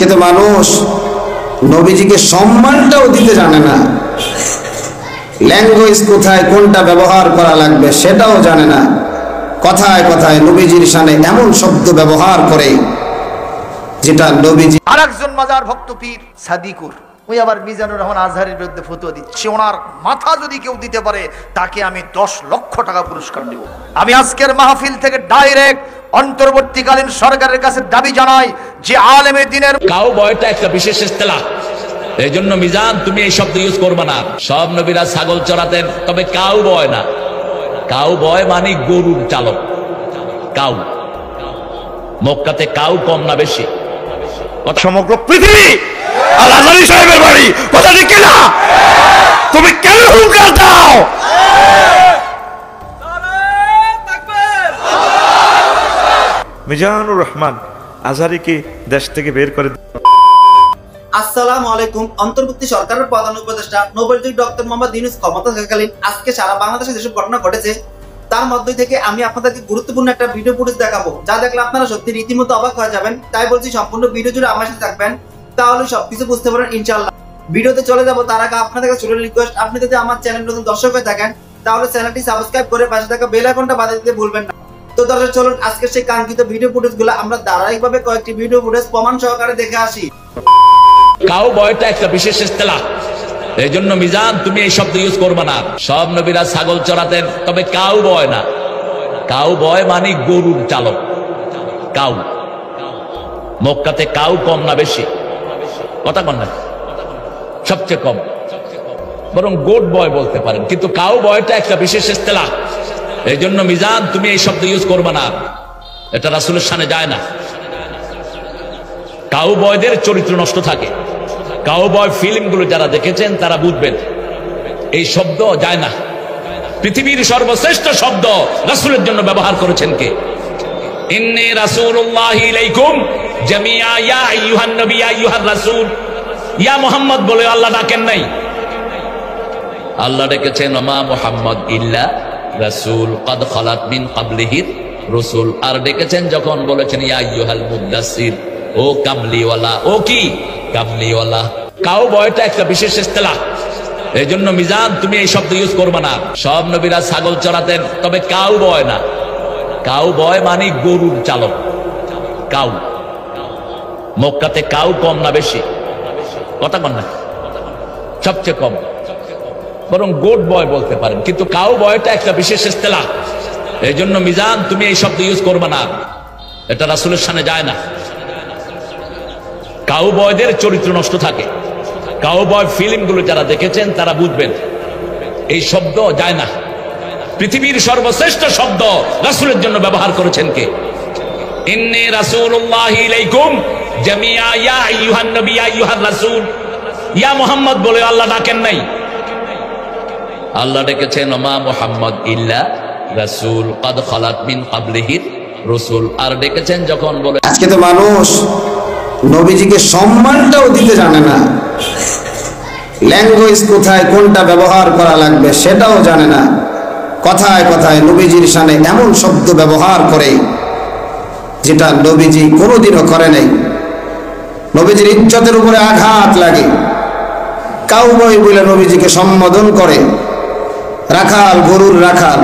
আজকে তো মানুষ নবীজিকে সম্মানটাও দিতে জানে না, ল্যাঙ্গুয়েজ কোথায় কোনটা ব্যবহার করা লাগবে সেটাও জানে না। কথায় কথায় নবীজির শানে এমন শব্দ ব্যবহার করে যেটা নবীজি। আরেকজন মাজার ভক্ত পীর সাদিকুর, ওই আবার মিজানুর রহমান আজহারের বিরুদ্ধে ফতোয়া দিচ্ছে, ওনার মাথা যদি কেউ দিতে পারে তাকে আমি 10 লক্ষ টাকা পুরস্কার দেব। আমি আজকের মাহফিল থেকে ডাইরেক্ট অন্তর্বর্তীকালীন সরকারের কাছে দাবি জানাই যে আলেমে দ্বীনের কাউ বয়টা একটা বিশেষ ইস্তেলাহ, এই জন্য মিজান তুমি এই শব্দ ইউজ করবে না। সব নবীরা ছাগল চড়াতেন, তবে কাউ বয় না। কাউ বয় মানে গরুর চালক। কাউ মক্কাতে কাউ কম না বেশি? সমগ্র পৃথিবী আর আজহারী সাহেবের বাড়ি, কথা ঠিক কিনা? তুমি কেন হুঙ্কার দাও? মিজানুর রহমান আজহারীকে দেশ থেকে বের করে। আসসালামু আলাইকুম। অন্তর্বর্তী সরকারের প্রধান উপদেষ্টা নোবেলজয়ী ডক্টর মোহাম্মদ ইউনূস ক্ষমতা থাকাকালীন আজকে সারা বাংলাদেশে যেসব ঘটনা ঘটেছে তার মধ্য থেকে আমি আপনাদেরকে গুরুত্বপূর্ণ একটা ভিডিও ফুটেজ দেখাবো, যা দেখলে আপনারা সত্যি রীতিমতো অবাক হয়ে যাবেন। তাই বলছি সম্পূর্ণ ভিডিও জুড়ে আমার সাথে থাকবেন, তাহলে সবকিছু বুঝতে পারেন ইনশাআল্লাহ। ভিডিওতে চলে যাবো তার আগে আপনাদের কাছে ছোট রিকোয়েস্ট, আপনি যদি আমার চ্যানেল নতুন দর্শক হয়ে থাকেন তাহলে চ্যানেলটি সাবস্ক্রাইব করে পাশে থাকা বেল আইকনটা বাজিয়ে দিতে ভুলবেন না। তো দর্শক চলুন আজকের সেই কাঙ্ক্ষিত ভিডিও ফুটেজগুলো আমরা ধারাবাহিকভাবে কয়েকটি ভিডিও ফুটেজ প্রমাণ সহকারে দেখে আসি। কাউ বয়টা একটা বিশেষ ইস্তেলাহ, এই জন্য মিজান তুমি এই শব্দ ইউজ করবে না। সব নবীরা ছাগল চড়াতেন, তবে কাউ বয় না। কাউ বয় মানে গরুর চালক। কাউ মক্কাতে কাউ কম না বেশি? কথা কন না, সবচেয়ে কম। বরং গোট বয় বলতে পারেন, কিন্তু কাউ বয়টা একটা বিশেষ ইস্তেলাহ, এই জন্য মিজান তুমি এই শব্দ ইউজ করবে না। এটা রাসূলের শানে যায় না। কাউ বয়দের চরিত্র নষ্ট থাকে। কাউ বয় ফিল্মগুলো যারা দেখেছেন তারা বুঝবেন এই শব্দ যায় না। পৃথিবীর সর্বশ্রেষ্ঠ শব্দ রাসূলের জন্য ব্যবহার করেছেন কে? ইন্নী রাসূলুল্লাহি ইলাইকুম জামিআ ইয়া আইয়ুহান নবী ইয়া আইয়ুহার রাসূল। ইয়া মুহাম্মদ বলে আল্লাহ ডাকেন নাই। আল্লাহ ডেকেছেন ওমা মুহাম্মদ ইল্লা রাসূল ক্বাদ খালাত মিন ক্বাবলিহির রাসূল। আর ডেকেছেন যখন বলেছেন ইয়া আইয়ুহাল মুদাসসির, ও কামলিওয়ালা। ও কি কামলিওয়ালা? কাউ বয়টা একটা বিশেষ ইস্তেলাহ, এই জন্য মিজান তুমি এই শব্দ ইউজ করবে না। সব নবীরা ছাগল চড়াতেন, তবে কাউ বয় না। কাউ বয় মানে গরুর চালক। কাউ মক্কাতে কাউ কম না বেশি? কথা কন না, সবচেয়ে কম। বরং গোট বয় বলতে পারেন, কিন্তু কাউ বয়টা একটা বিশেষ ইস্তেলাহ, এই জন্য মিজান তুমি এই শব্দ ইউজ করবে না। এটা রাসূলের শানে যায় না। কাউ বয়দের চরিত্র নষ্ট থাকে। কাউ বয় ফিল্মগুলো যারা দেখেছেন তারা বুঝবেন এই শব্দ যায় না। পৃথিবীর সর্বশ্রেষ্ঠ শব্দ রাসূলের জন্য ব্যবহার করেছেন কে? ইন্নী রাসূলুল্লাহি ইলাইকুম জামিআ ইয়া আইয়ুহান নবী ইয়া আইয়ুহার রাসূল। ইয়া মুহাম্মদ বলে আল্লাহ ডাকেন নাই। আল্লাহ ডেকেছেন ওমা মুহাম্মদ ইল্লা রাসূল ক্বাদ খালাত মিন ক্বাবলিহির রাসূল। আর ডেকেছেন যখন বলে। আজকে তো মানুষ নবীজিকে সম্মানটাও দিতে জানে না, ল্যাঙ্গুয়েজ কোথায় কোনটা ব্যবহার করা লাগবে সেটাও জানে না। কথায় কথায় নবীজির শানে এমন শব্দ ব্যবহার করে যেটা নবীজি কোনোদিনও করে নাই। নবীজির ইজ্জতের উপরে আঘাত লাগে। কাউবয় বলে নবীজিকে সম্বোধন করে, রাখাল, গরুর রাখাল।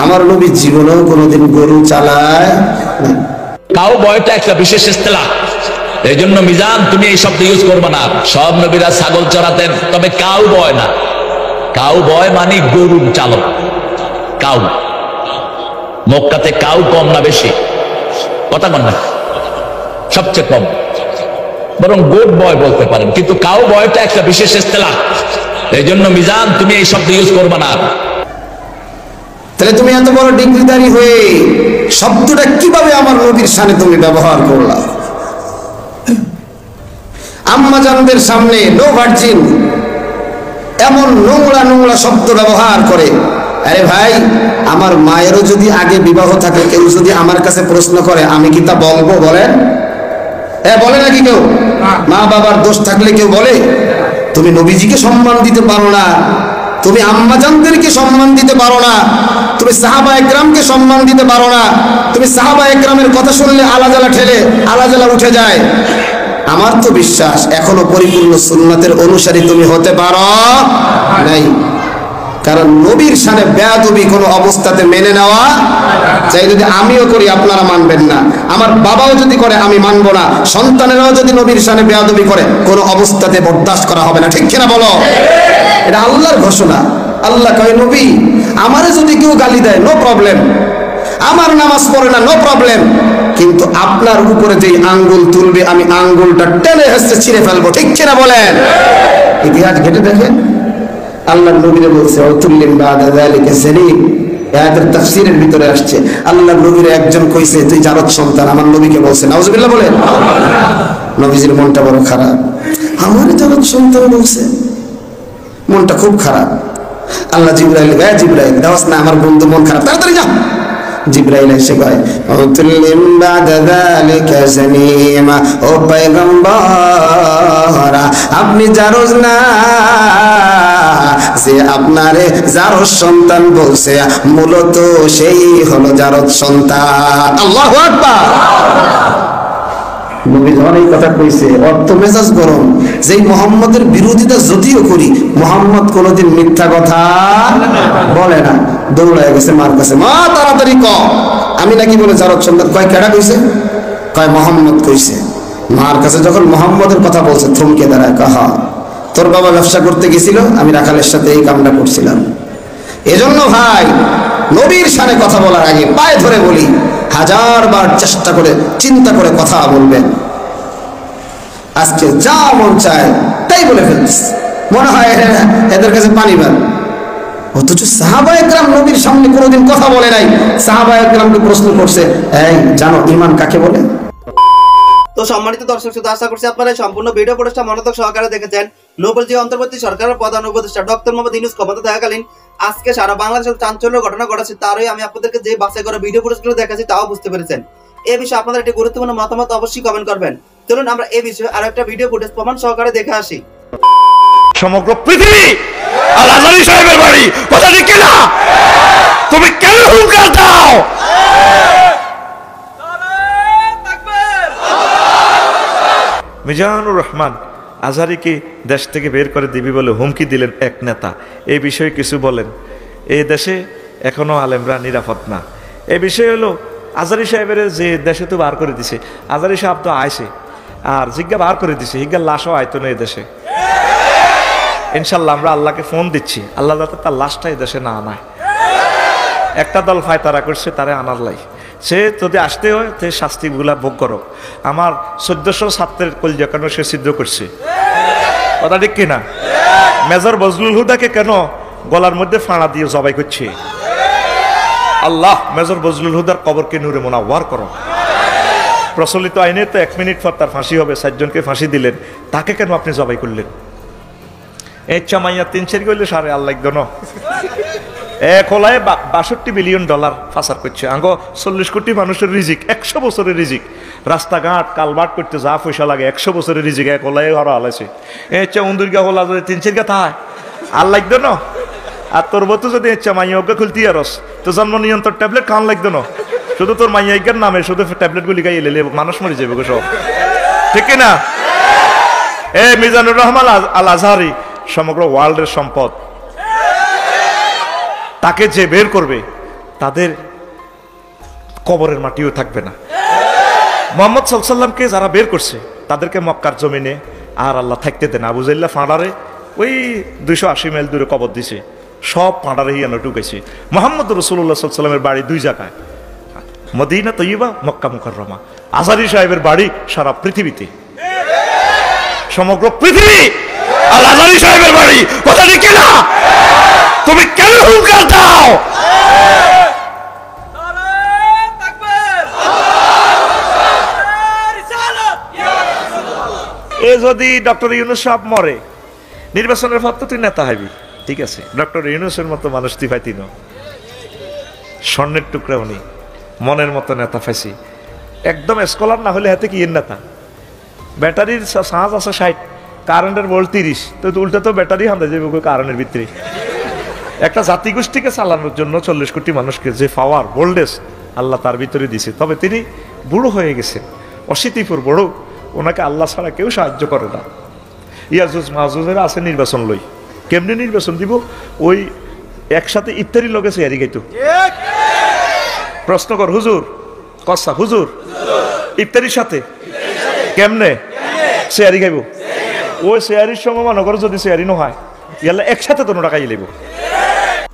আমার নবী জীবনেও কোনোদিন গরু চালায় না। কাউ বয়টা একটা বিশেষ ইস্তেলাহ, এই জন্য মিজান তুমি এই শব্দ ইউজ করবে না। সব নবীরা ছাগল চড়াতেন, তবে কাউ বয় না। কাউ বয় মানে গরুর চালক। কাউ মক্কাতে কাউ কম না বেশি? কথা কন না, সবচেয়ে কম। বরং গোট বয় বলতে পারেন, কিন্তু কাউ বয়টা একটা বিশেষ ইস্তেলাহ, এই জন্য মিজান তুমি এই শব্দ ইউজ করবে না। তাহলে তুমি এত বড় ডিগ্রিধারী হয়ে শব্দটা কিভাবে আমার নবীর শানে তুমি ব্যবহার করলা? আম্মাজানদের সামনে নো ভার্জিন এমন নোংরা নোংরা শব্দ ব্যবহার করে। আরে ভাই, আমার মায়েরও যদি আগে বিবাহ থাকে, কেউ যদি আমার কাছে প্রশ্ন করে আমি কি তা বলবো? বলেন? হ্যাঁ বলে নাকি কেউ? মা বাবার দোষ থাকলে কেউ বলে? তুমি নবীজিকে সম্মান দিতে পারো না, তুমি আম্মাজানদেরকে সম্মান দিতে পারো না, তুমি সাহাবা একরামকে সম্মান দিতে পারো না। তুমি সাহাবা একরামের কথা শুনলে আলাজালা ঠেলে আলাজালা উঠে যায়। আমার তো বিশ্বাস এখনো পরিপূর্ণ সুন্নাতের অনুসারী তুমি হতে পারো নাই, কারণ নবীর শানে বেয়াদবি কোনো অবস্থাতে মেনে নেওয়া চাই। যদি আমিও করি আপনারা মানবেন না, আমার বাবাও যদি করে আমি মানবো না, সন্তানেরাও যদি নবীর শানে বেয়াদবি করে কোনো অবস্থাতে বরদাস্ত করা হবে না। ঠিক কিনা বলো? এটা আল্লাহর ঘোষণা। আল্লাহ কয় নবী আমারে যদি কেউ গালি দেয় নো প্রবলেম, আমার নামাজ পড়ে না নো প্রবলেম, কিন্তু আপনার উপরে যেই আঙ্গুল তুলবে আমি আঙ্গুলটা টেনে হেসে ছিঁড়ে ফেলবো। ঠিক কিনা বলেন? ইতিহাস ঘেটে দেখেন, আল্লাহর নবীরে বলছে অতুল্লিম বাদা যালিকা যালিম, আয়াতের তাফসীরের ভিতরে আসছে আল্লাহর নবীরে একজন কইছে তুই জারদ সন্তান, আমার নবীকে বলছে। নাউজুবিল্লাহ বলেন। নবীজির মনটা বড় খারাপ, আমার জারদ সন্তান বলছে, মনটা খুব খারাপ। আল্লাহ জিবরাইল গায়, জিবরাইল দাওয়াস না আমার বন্ধু মন খারাপ, তাড়াতাড়ি যা। জিবরাইল এসে কয় অতুল্লিম বাদা যালিকা যালিম, ও পয়গম্বর আপনি জারজ না, যে আপনারে জারদ সন্তান বলছে মূলত সেই হলো জারদ সন্তান। আল্লাহু আকবার। নবী যখন এই কথা কইছে অর্থ মেজাজ গরম, যে মুহাম্মদের বিরোধিতা যদিও করি মুহাম্মদ কোনোদিন মিথ্যা কথা বলে না। দৌড়ায় গেছে মার কাছে, মা তাড়াতাড়ি ক আমি নাকি বলে জারদ সন্তান। কয় কেডা কইছে? কয় মুহাম্মদ কইছে। মার কাছে যখন মুহাম্মদের কথা বলছে থমকে দাঁড়ায়, কাহা তোর বাবা ব্যবসা করতে গেছিল, আমি রাখালের সাথে এই কামটা করছিলাম। এজন্য ভাই নবীর শানে কথা বলার আগে পায়ে ধরে বলি, 1000 বার চেষ্টা করে চিন্তা করে কথা বলবেন। আজকে যা মন চায় তাই বলে ফেলতেছে, মনে হয় এদের কাছে পানি পান। অথচ সাহাবায়ে কেরাম নবীর সামনে কোনোদিন কথা বলে নাই। সাহাবায়ে কেরামকে প্রশ্ন করছে, এই জানো ঈমান কাকে বলে? তো সম্মানিত দর্শক শ্রোতা, আশা করছি আপনারা এই সম্পূর্ণ ভিডিও ফুটেজটা মনোযোগ সহকারে দেখেছেন। নোবেলজয়ী অন্তর্বর্তী সরকারের প্রধান উপদেষ্টা ডক্টর মোহাম্মদ ইউনূস ক্ষমতা থাকাকালীন আজকে সারা বাংলাদেশের চাঞ্চল্য ঘটনা ঘটেছে, তারই আমি আপনাদেরকে যে বাছাই করা ভিডিও ফুটেজগুলো দেখাচ্ছি তাও বুঝতে পেরেছেন। এই বিষয়ে আপনাদের একটি গুরুত্বপূর্ণ মতামত অবশ্যই কমেন্ট করবেন। চলুন আমরা এই বিষয়ে আরো একটা ভিডিও ফুটেজ প্রমাণ সহকারে দেখে আসি। সমগ্র পৃথিবী আল আজহারী সাহেবের বাড়ি, কথা ঠিক কিনা? তুমি কেন হুঙ্কার দাও? মিজানুর রহমান আজহারীকে দেশ থেকে বের করে দিবি বলে হুমকি দিলেন এক নেতা। এই বিষয়ে কিছু বলেন। এই দেশে এখনো আলেমরা নিরাপদ না। এই বিষয় হলো আজহারী সাহেবের যে দেশে তো বার করে দিছে, আজহারী সাহেব তো আইছে আর জিজ্ঞা বার করে দিছে, হিজ্ঞার লাশও আইতো না এই দেশে। ইনশাল্লাহ আমরা আল্লাহকে ফোন দিচ্ছি, আল্লাহ যাতে তার লাশটা এই দেশে না আনায়। একটা দল ফায়তারা করছে তারে আনার লাই, সে যদি আসতে হয় সে শাস্তিগুলা ভোগ করো। আমার 1400 ছাত্রের কলজা কেন সে ছিদ্র করছে, কথা ঠিক কিনা? মেজর বজলুল হুদাকে কেন গলার মধ্যে ফাঁড়া দিয়ে জবাই করছে? আল্লাহ মেজর বজলুল হুদার কবরকে নূরে মুনাওয়ার করো। প্রচলিত আইনে তো 1 মিনিট পর তার ফাঁসি হবে, 4 জনকে ফাঁসি দিলেন, তাকে কেন আপনি জবাই করলেন? এই চামাইয়া 3 সের করলে সারে আল্লাহ গণ এক হলায় $62 বিলিয়ন পাচার করছে। আঙ্গ 40 কোটি মানুষের রিজিক, 100 বছরের রিজিক, রাস্তাঘাট কালবাট করতে যা পয়সা লাগে 100 বছরের রিজিক এক হলায় হারা হালাইছে। এচ্ছা উন্দুর্গা হলা যদি 3 সের কথা আর লাগতো না। আর তোর বতু যদি ইচ্ছা মাইয়া অজ্ঞা খুলতি আরস তো জন্ম নিয়ন্ত্রণ ট্যাবলেট খাওয়ান লাগতো না। শুধু তোর মাইয়া ইজ্ঞার নামে শুধু ট্যাবলেট গুলি খাইয়ে লেলে মানুষ মরে যাবে গো সব, ঠিক কিনা? এ মিজানুর রহমান আল আজহারী সমগ্র ওয়ার্ল্ডের সম্পদ, তাকে যে বের করবে তাদের কবরের মাটিও থাকবে না। মুহাম্মদ সাল্লাল্লাহু আলাইহি ওয়াসাল্লামকে যারা বের করছে তাদেরকে মক্কার জমিনে আর আল্লাহ থাকতে দেন। আবু জাহল ফাঁড়ারে ওই 280 মাইল দূরে কবর দিছে, সব ফাঁড়ারে হিয়ানো ঢুকেছে। মুহাম্মদ রাসূলুল্লাহ সাল্লাল্লাহু আলাইহি ওয়াসাল্লামের বাড়ি 2 জায়গায়, মদিনা তৈয়বা, মক্কা মুকাররমা। আজহারী সাহেবের বাড়ি সারা পৃথিবীতে, সমগ্র পৃথিবী আল আজহারী সাহেবের বাড়ি, কথা ঠিক কিনা? তুমি কেন হুঙ্কার দাও? এ যদি ডক্টর ইউনূস সাহেব মরে নির্বাচনের পর তো তুই নেতা হবি, ঠিক আছে? ডক্টর ইউনূসের মতো মানুষ তুই পাইতি না, স্বর্ণের টুকরা উনি, মনের মতো নেতা পাইছি। একদম স্কলার না হলে হাতে কি এর নেতা? ব্যাটারির সাজ আছে 60, কারেন্টের ভোল্ট 30, তো উল্টা তো ব্যাটারি হামদা যাবে কারেন্টের ভিতরে। একটা জাতিগোষ্ঠীকে চালানোর জন্য 40 কোটি মানুষকে যে পাওয়ার ভোল্টেজ আল্লাহ তার ভিতরে দিছে। তবে তিনি বুড়ো হয়ে গেছেন, অশীতিপুর বড় ওনাকে আল্লাহ ছাড়া কেউ সাহায্য করে না। ইয়াজুজ মাহুজের আছে নির্বাচন লই, কেমনি নির্বাচন দিব? ওই একসাথে ইফতারি লগে চেয়ারি গাইতো। প্রশ্ন কর হুজুর, কসা হুজুর, ইফতারির সাথে কেমনে চেয়ারি গাইব? ওই চেয়ারির সঙ্গে মনে করো যদি চেয়ারি ন হয় ইয়ালে একসাথে তো টাকাই লেব।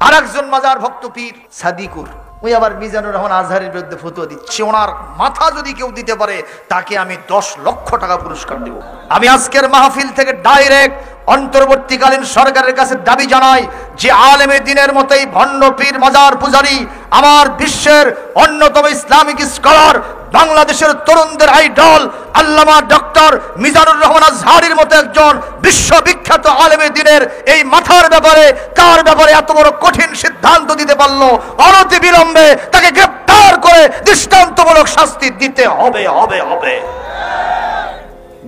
আর একজন মাজার ভক্ত পীর সাদিকুর, উনি আবার মিজানুর রহমান আজহারের বিরুদ্ধে ফতোয়া দিচ্ছে, ওনার মাথা যদি কেউ দিতে পারে তাকে আমি 10 লক্ষ টাকা পুরস্কার দেব। আমি আজকের মাহফিল থেকে ডাইরেক্ট অন্তর্বর্তীকালীন সরকারের কাছে দাবি জানাই যে আলেমে দিনের মতোই ভণ্ড পীর মাজার পূজারী আমার বিশ্বের অন্যতম ইসলামিক স্কলার, বাংলাদেশের তরুণদের আইডল আল্লামা ডক্টর মিজানুর রহমান আজহারীর মতো একজন বিশ্ববিখ্যাত আলেমে দিনের এই মাথার ব্যাপারে কার ব্যাপারে এত বড় কঠিন সিদ্ধান্ত দিতে পারলো, অনতি বিলম্বে তাকে গ্রেফতার করে দৃষ্টান্তমূলক শাস্তি দিতে হবে হবে হবে।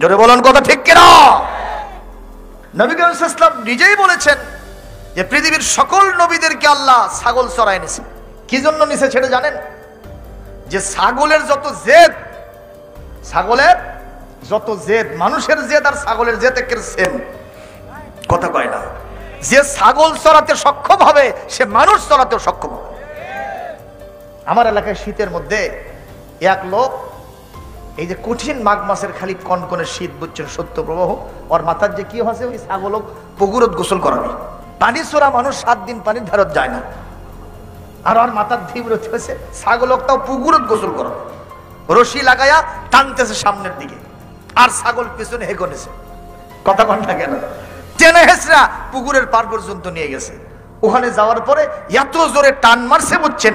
জোরে বলুন কথা ঠিক কিনা? নবী করিম সাল্লাল্লাহু আলাইহি ওয়াসাল্লাম নিজেই বলেছেন যে পৃথিবীর সকল নবীদেরকে আল্লাহ ছাগল চড়ায় নিছে। কি জন্য নিছে সেটা জানেন? যে ছাগলের যত জেদ, ছাগলের যত জেদ, মানুষের জেদ আর ছাগলের জেদ একের সেম, কথা কয় না। যে ছাগল চড়াতে সক্ষম হবে সে মানুষ চড়াতেও সক্ষম হবে। আমার এলাকায় শীতের মধ্যে এক লোক, এই যে কঠিন মাঘ মাসের খালি কনকনে শীত, বুঝছেন, সত্য প্রবাহ, ওর মাথার যে কি হয়েছে, ওই ছাগল পুকুরত গোসল করাবে। পানি চোরা মানুষ 7 দিন পানির ধারত যায় না, আর ওর মাথার তীব্রত হয়েছে ছাগলকটাও পুকুরত গোসল করাবে। রশি লাগাইয়া টানতেছে সামনের দিকে, আর ছাগল পেছনে হেগনেছে। কথা কন্যা কেন টেনে হেসরা পুকুরের পার পর্যন্ত নিয়ে গেছে। ওখানে যাওয়ার পরে এত জোরে টান মারছে, বুঝছেন,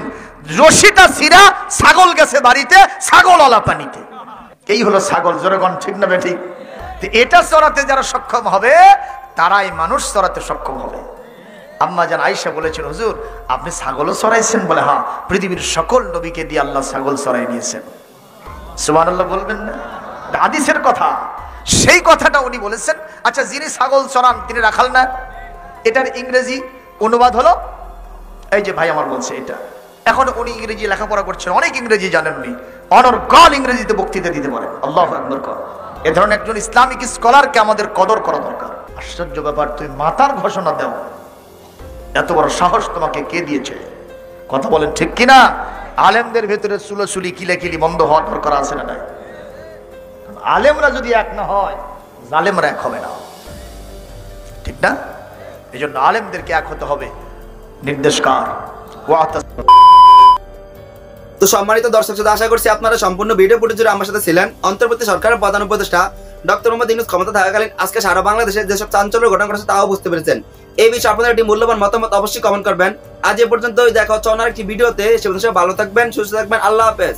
রশিটা ছিঁড়া ছাগল গেছে বাড়িতে, ছাগল ওলা পানিতে। এই হলো ছাগল। জোরে কোন ঠিক না বেঠিক? এটা চড়াতে যারা সক্ষম হবে তারাই মানুষ চড়াতে সক্ষম হবে। আম্মা জান আয়েশা বলেছেন, হুজুর আপনি ছাগলও চড়াইছেন? বলে হ্যাঁ, পৃথিবীর সকল নবীকে দিয়ে আল্লাহ ছাগল চড়াই নিয়েছেন। সুবহানাল্লাহ বলবেন না? হাদিসের কথা, সেই কথাটা উনি বলেছেন। আচ্ছা, যিনি ছাগল চড়ান তিনি রাখাল না? এটার ইংরেজি অনুবাদ হলো, এই যে ভাই আমার বলছে এটা। এখন উনি ইংরেজি লেখাপড়া করছেন, অনেক ইংরেজি জানেন উনি, অনর্গল ইংরেজিতে বক্তৃতা দিতে পারেন। আল্লাহু আকবার। এ ধরনের একজন ইসলামিক স্কলারকে আমাদের কদর করা দরকার। আশ্চর্য ব্যাপার, তুই মাতার ঘোষণা দাও, এত বড় সাহস তোমাকে কে দিয়েছে? কথা বলেন ঠিক কিনা? আলেমদের ভেতরে চুলোচুলি কিলাকিলি বন্ধ হওয়ার দরকার আছে না নাই? আলেমরা যদি এক না হয় জালেমরা এক হবে না, ঠিক না? এই জন্য আলেমদেরকে এক হতে হবে। নির্দেশকার তো সম্মানিত দর্শক শ্রোতা, আশা করছি আপনারা সম্পূর্ণ ভিডিও ফুটেজ জুড়ে আমার সাথে ছিলেন। অন্তর্বর্তী সরকারের প্রধান উপদেষ্টা ডক্টর মোহাম্মদ ইউনূস ক্ষমতা থাকাকালীন আজকে সারা বাংলাদেশে যেসব চাঞ্চল্য ঘটনা ঘটেছে তাও বুঝতে পেরেছেন। এই বিষয়ে আপনাদের একটি মূল্যবান মতামত অবশ্যই কমেন্ট করবেন। আজ এ পর্যন্তই, দেখা হচ্ছে অন্য একটি ভিডিওতে। সে পর্যন্ত ভালো থাকবেন, সুস্থ থাকবেন। আল্লাহ হাফেজ।